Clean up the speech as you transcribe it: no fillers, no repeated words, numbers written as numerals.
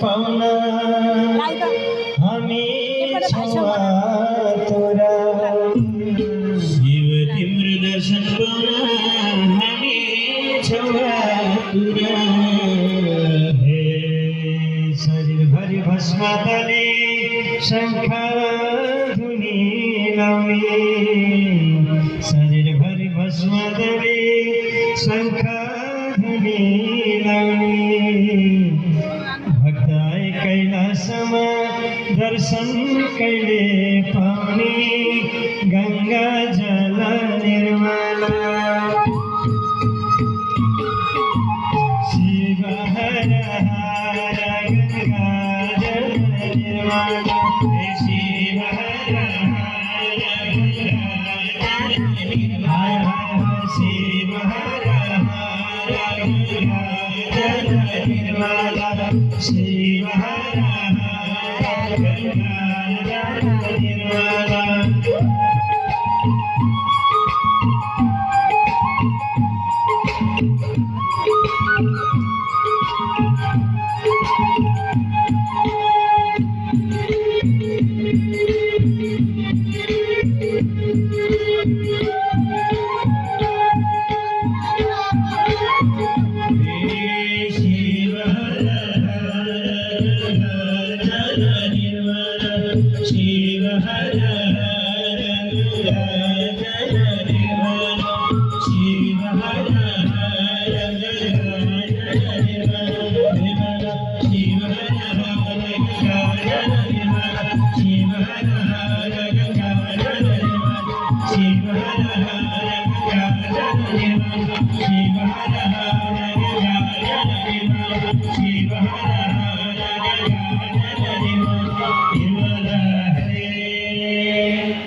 पाउन हामी छौँ आतुरा शिव तिम्रो दर्शन पाउन हामी छौँ आतुरा हे शरीरभरि भस्म दले शङ्ख धुनी लाउने शरीरभरि भस्म दले शङ्ख धुनी लाउने भक्त आए कैलासमा दर्शन कहिले पाउने गङ्गा जल निर्मला शिव हर हर गङ्गा जल निर्मला शिव हर हर गङ्गा जल निर्मला शिव हर हर गङ्गा जल निर्मला शिव हर हर गङ्गा जल निर्मला शिव हर हर गङ्गा जल निर्मला शिव हर हर गङ्गा जल निर्मला शिव हर हर गङ्गा जल निर्मला शिव हर हर गङ्गा जल निर्मला शिव हर हर गङ्गा जल निर्मला